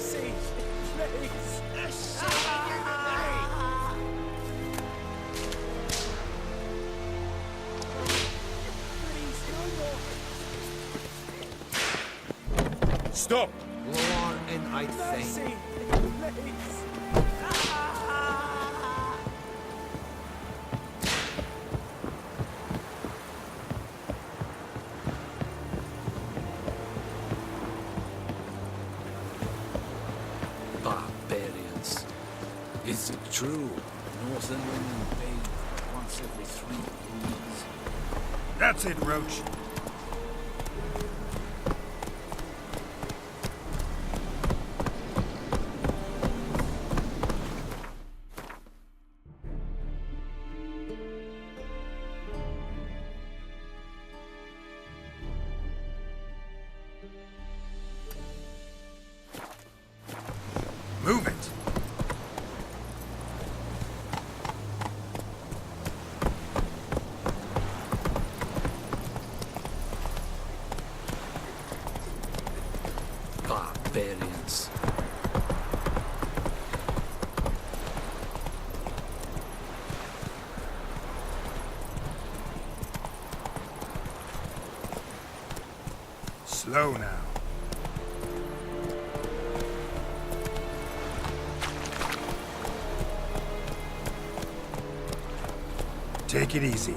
Mercy, please. Please, no more. Stop! Go on and I Mercy, think. please. Barbarians. Is it true? Northern women bathe once every 3 moons. That's it, Roach. Move it! Barbarians. Slow now. Take it easy.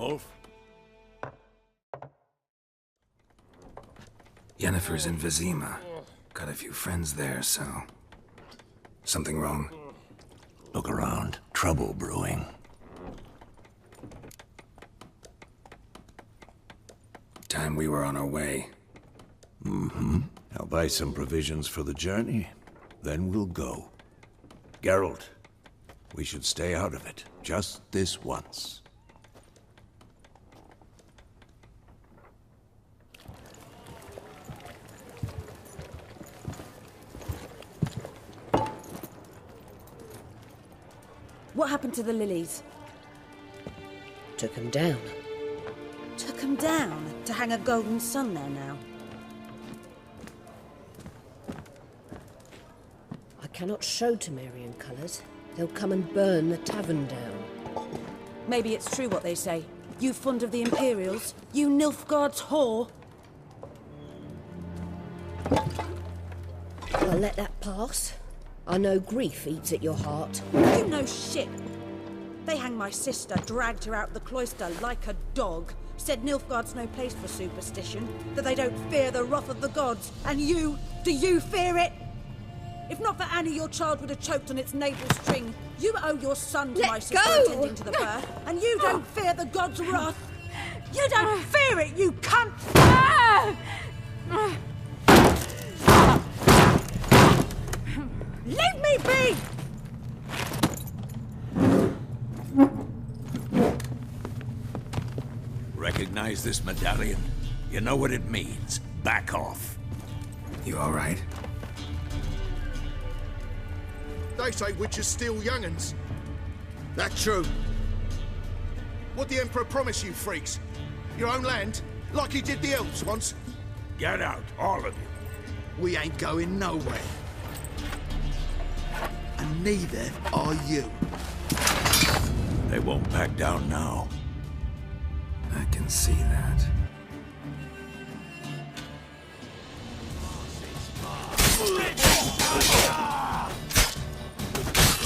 Wolf? Yennefer's in Vizima. Got a few friends there, so... Something wrong? Look around. Trouble brewing. Time we were on our way. I'll buy some provisions for the journey. Then we'll go. Geralt, we should stay out of it. Just this once. What happened to the lilies? Took him down. Took them down to hang a golden sun there now. I cannot show Temerian colours. They'll come and burn the tavern down. Maybe it's true what they say. You fond of the Imperials? You Nilfgaard's whore? I'll let that pass. I know grief eats at your heart. You know shit. They hanged my sister, dragged her out the cloister like a dog. Said Nilfgaard's no place for superstition, that they don't fear the wrath of the gods. And you, do you fear it? If not for Annie, your child would have choked on its navel string. You owe your son to my sister attending to the birth, and you don't fear the gods' wrath. You don't fear it, you cunt! Leave me be! Recognize this medallion? You know what it means. Back off. You all right? They say witches steal young'uns. That true? What the Emperor promise you, freaks? Your own land? Like he did the elves once? Get out, all of you. We ain't going nowhere. And neither are you. They won't back down now. I can see that.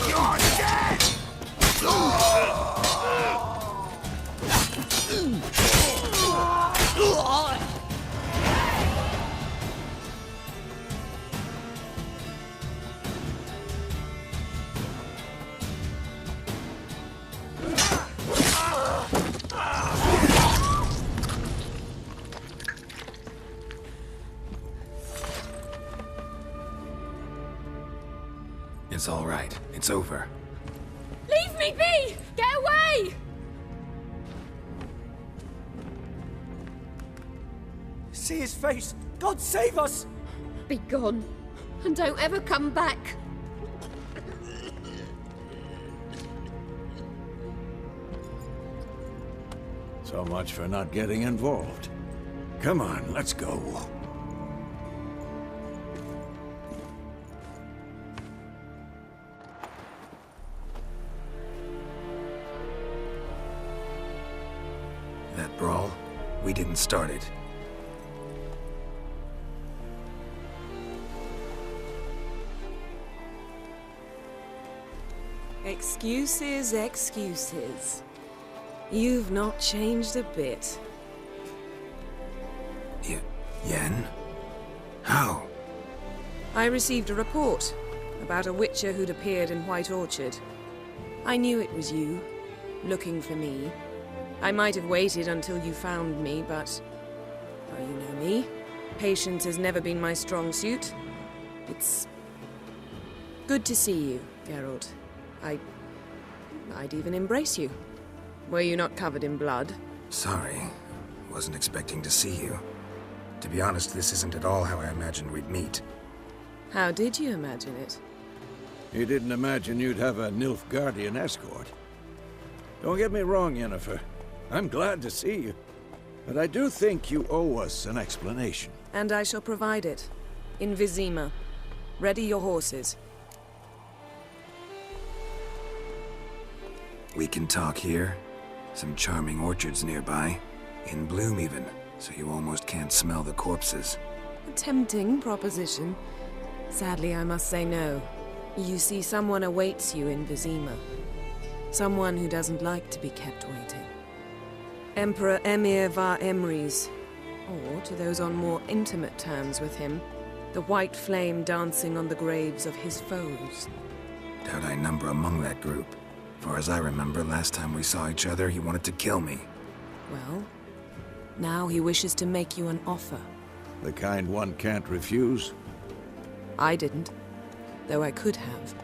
You're dead! It's all right. It's over. Leave me be! Get away! See his face! God save us! Be gone, and don't ever come back. So much for not getting involved. Come on, let's go. That brawl, we didn't start it. Excuses, excuses. You've not changed a bit. Yen? How? I received a report about a witcher who'd appeared in White Orchard. I knew it was you, looking for me. I might have waited until you found me, but... oh, you know me. Patience has never been my strong suit. It's... good to see you, Geralt. I'd even embrace you. Were you not covered in blood? Sorry. Wasn't expecting to see you. To be honest, this isn't at all how I imagined we'd meet. How did you imagine it? You didn't imagine you'd have a Nilfgaardian escort. Don't get me wrong, Yennefer. I'm glad to see you. But I do think you owe us an explanation. And I shall provide it. In Vizima. Ready your horses. We can talk here. Some charming orchards nearby. In bloom even, so you almost can't smell the corpses. A tempting proposition. Sadly, I must say no. You see, someone awaits you in Vizima. Someone who doesn't like to be kept waiting. Emperor Emir var Emrys, or to those on more intimate terms with him, the white flame dancing on the graves of his foes. Doubt I number among that group. Far as I remember, last time we saw each other, he wanted to kill me. Well, now he wishes to make you an offer. The kind one can't refuse? I didn't, though I could have.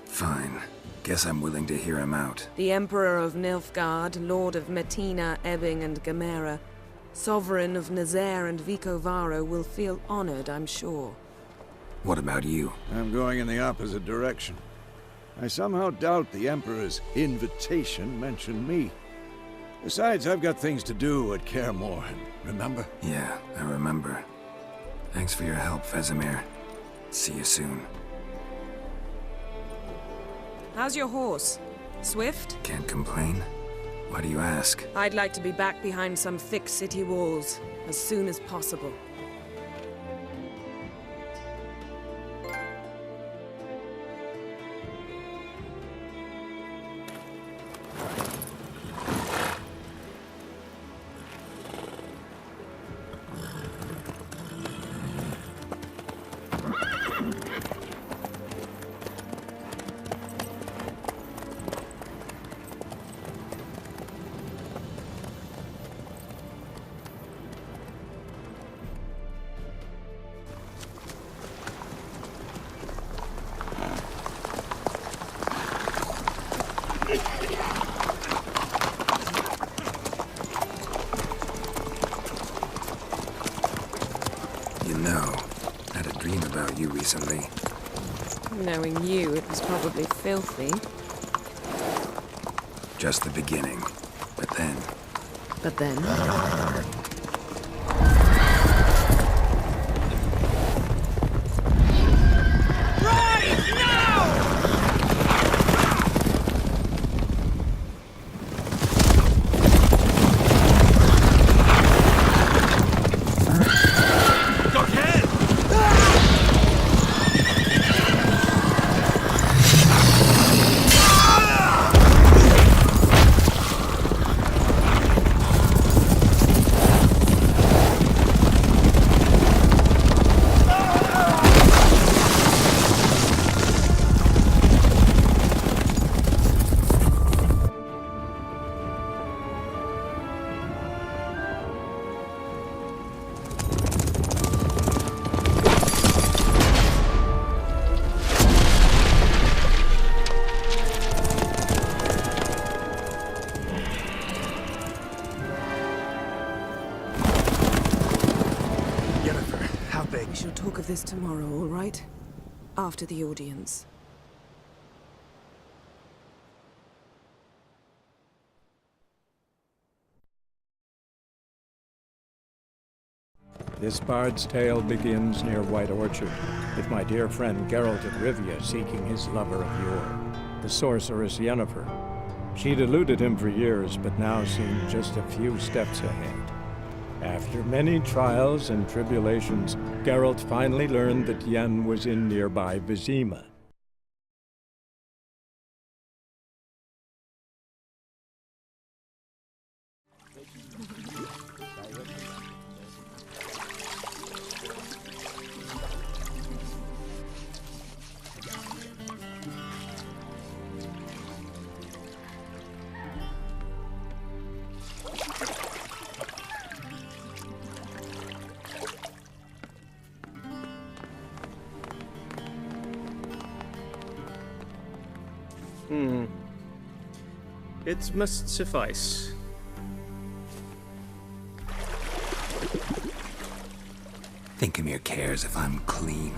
Fine. Guess I'm willing to hear him out. The Emperor of Nilfgaard, Lord of Metina, Ebbing and Gamera, Sovereign of Nazaire and Vicovaro will feel honored, I'm sure. What about you? I'm going in the opposite direction. I somehow doubt the Emperor's invitation mentioned me. Besides, I've got things to do at Kaer remember? Yeah, I remember. Thanks for your help, Vesemir. See you soon. How's your horse? Swift? Can't complain. Why do you ask? I'd like to be back behind some thick city walls as soon as possible. You know, I had a dream about you recently. Knowing you, it was probably filthy. Just the beginning. But then... But then... We shall talk of this tomorrow, all right? After the audience. This bard's tale begins near White Orchard, with my dear friend Geralt of Rivia seeking his lover of yore, the sorceress Yennefer. She'd eluded him for years, but now seemed just a few steps ahead. After many trials and tribulations, Geralt finally learned that Yen was in nearby Vizima. It must suffice. Thinkemere cares if I'm clean.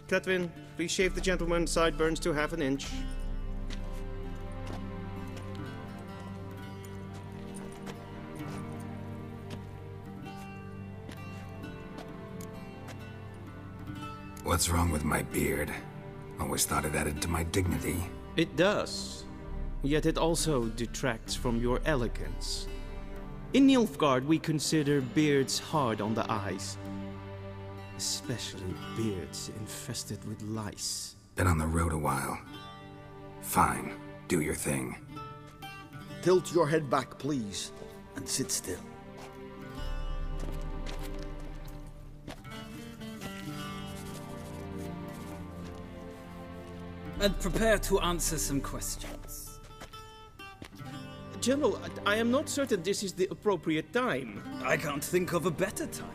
Cletwin, please shave the gentleman's sideburns to half an inch. What's wrong with my beard? Always thought it added to my dignity. It does. Yet it also detracts from your elegance. In Nilfgaard, we consider beards hard on the eyes. Especially beards infested with lice. Been on the road a while. Fine. Do your thing. Tilt your head back, please, and sit still. And prepare to answer some questions. General, I am not certain this is the appropriate time. I can't think of a better time.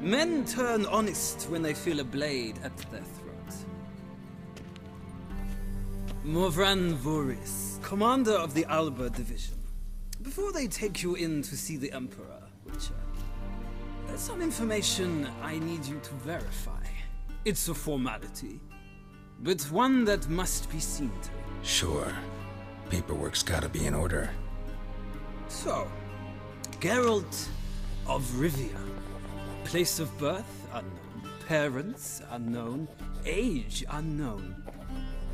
Men turn honest when they feel a blade at their throat. Morvran Voris, commander of the Alba Division. Before they take you in to see the Emperor, Witcher, there's some information I need you to verify. It's a formality, but one that must be seen to. Sure. Paperwork's gotta be in order. So, Geralt of Rivia. Place of birth unknown. Parents unknown. Age unknown.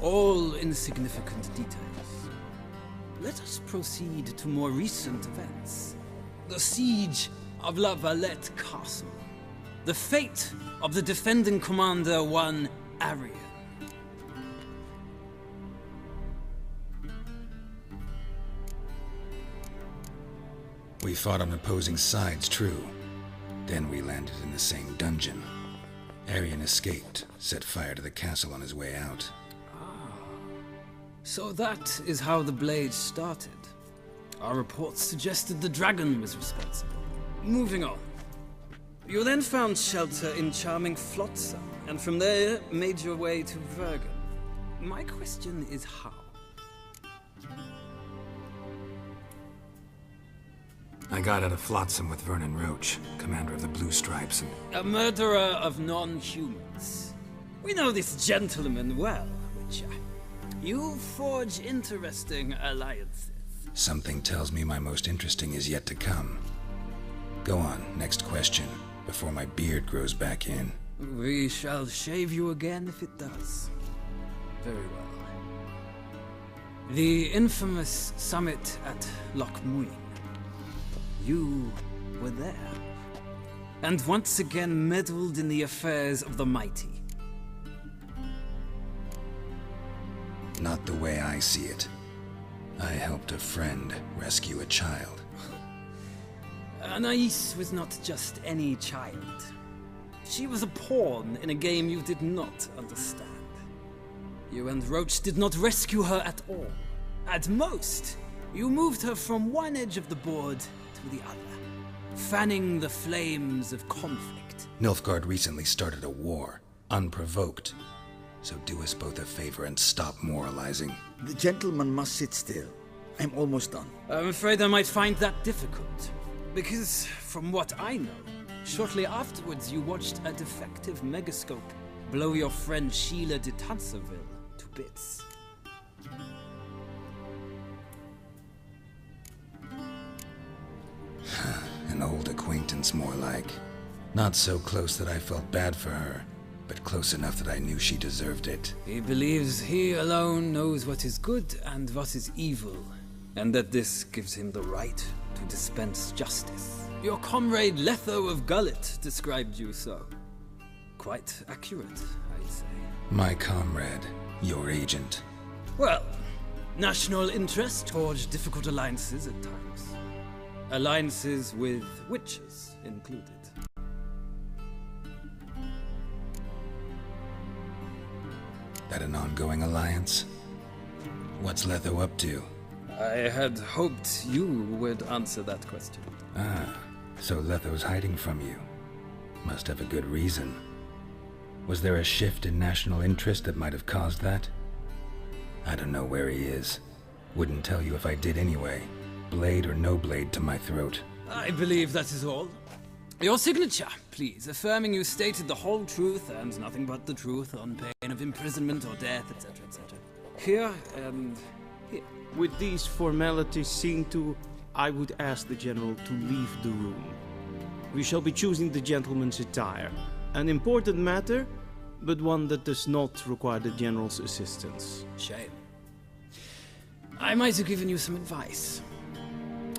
All insignificant details. Let us proceed to more recent events. The siege of La Valette Castle. The fate of the defending commander, one Arian. We fought on opposing sides, true. Then we landed in the same dungeon. Arian escaped, set fire to the castle on his way out. So that is how the blade started. Our reports suggested the dragon was responsible. Moving on. You then found shelter in charming Flotsam, and from there made your way to Vergen. My question is how? I got out of Flotsam with Vernon Roach, commander of the Blue Stripes, and... A murderer of non-humans. We know this gentleman well, Witcher. You forge interesting alliances. Something tells me my most interesting is yet to come. Go on, next question, before my beard grows back in. We shall shave you again if it does. Very well. The infamous summit at Loch Muin. You were there. And once again meddled in the affairs of the mighty. Not the way I see it. I helped a friend rescue a child. Anais was not just any child. She was a pawn in a game you did not understand. You and Roach did not rescue her at all. At most, you moved her from one edge of the board to the other, fanning the flames of conflict. Nilfgaard recently started a war, unprovoked. So do us both a favor and stop moralizing. The gentleman must sit still. I'm almost done. I'm afraid I might find that difficult. Because, from what I know, shortly afterwards you watched a defective megascope blow your friend Sheila de Tanserville to bits. An old acquaintance, more like. Not so close that I felt bad for her, but close enough that I knew she deserved it. He believes he alone knows what is good and what is evil, and that this gives him the right to dispense justice. Your comrade Letho of Gullet described you so. Quite accurate, I'd say. My comrade, your agent. Well, national interest forged difficult alliances at times. Alliances with witches included. That an ongoing alliance? What's Letho up to? I had hoped you would answer that question. Ah, so Letho's hiding from you. Must have a good reason. Was there a shift in national interest that might have caused that? I don't know where he is. Wouldn't tell you if I did anyway. Blade or no blade to my throat. I believe that is all. Your signature, please, affirming you stated the whole truth and nothing but the truth on pain of imprisonment or death, etc., etc. Here and here. With these formalities seen to, I would ask the General to leave the room. We shall be choosing the gentleman's attire. An important matter, but one that does not require the General's assistance. Shame. I might have given you some advice.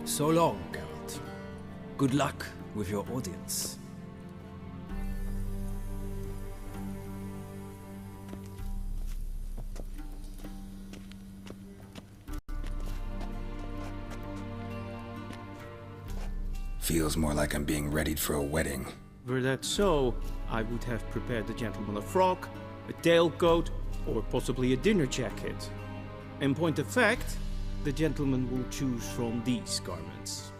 So long, Geralt. Good luck with your audience. Feels more like I'm being readied for a wedding. Were that so, I would have prepared the gentleman a frock, a tailcoat, or possibly a dinner jacket. In point of fact, the gentleman will choose from these garments.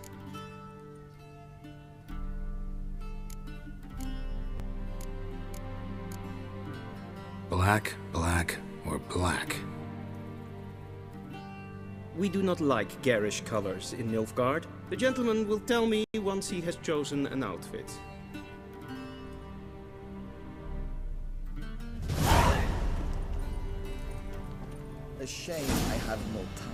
Black, black, or black? We do not like garish colors in Nilfgaard. The gentleman will tell me once he has chosen an outfit. A shame I have no time.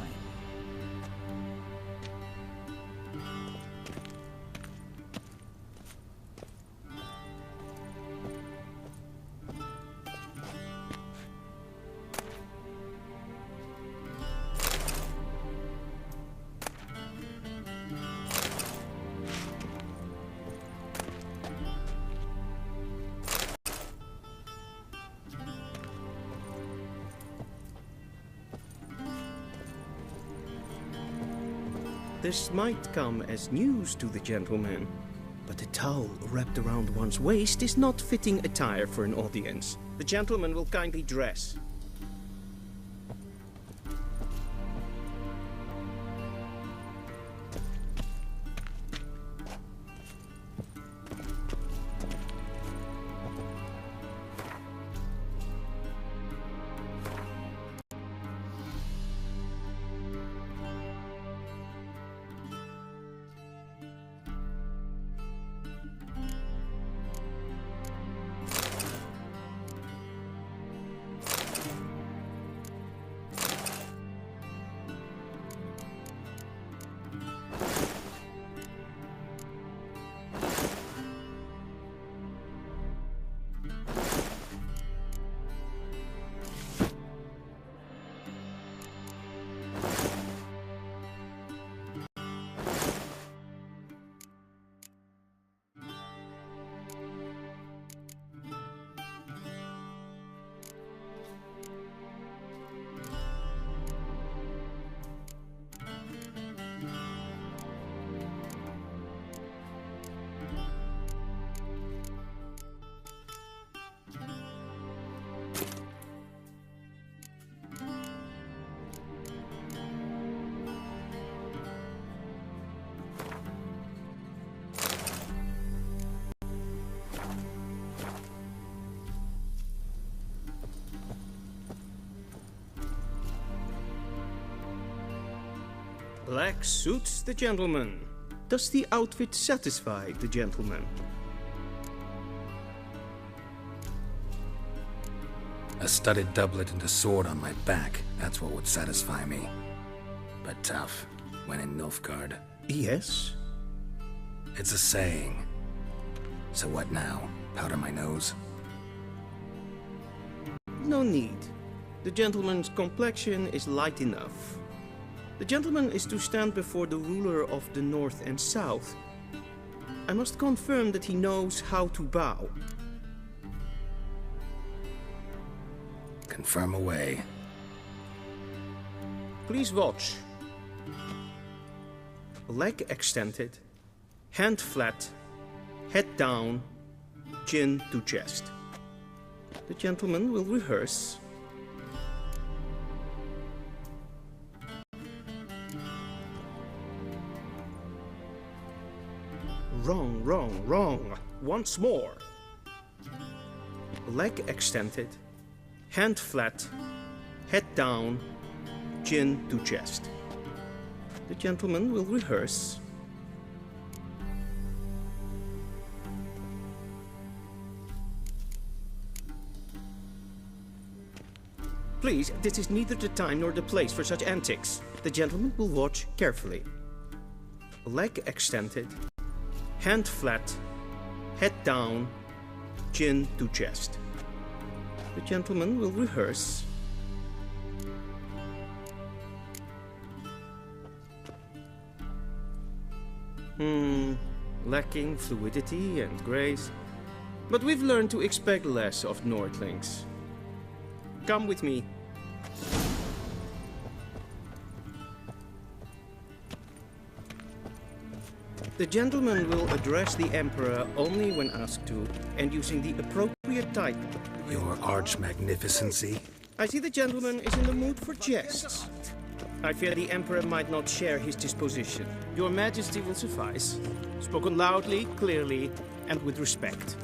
This might come as news to the gentleman, but a towel wrapped around one's waist is not fitting attire for an audience. The gentleman will kindly dress. Black suits the gentleman. Does the outfit satisfy the gentleman? A studded doublet and a sword on my back, that's what would satisfy me. But tough, when in Nilfgaard. Yes? It's a saying. So what now? Powder my nose? No need. The gentleman's complexion is light enough. The gentleman is to stand before the ruler of the North and South. I must confirm that he knows how to bow. Confirm away. Please watch. Leg extended, hand flat, head down, chin to chest. The gentleman will rehearse. Wrong, wrong, wrong. Once more. Leg extended, hand flat, head down, chin to chest. The gentleman will rehearse. Please, this is neither the time nor the place for such antics. The gentleman will watch carefully. Leg extended, hand flat, head down, chin to chest. The gentleman will rehearse. Lacking fluidity and grace. But we've learned to expect less of Nordlings. Come with me. The The gentleman will address the Emperor only when asked to, and using the appropriate title. Your Arch-Magnificency? I see the gentleman is in the mood for jests. I fear the Emperor might not share his disposition. Your Majesty will suffice. Spoken loudly, clearly, and with respect.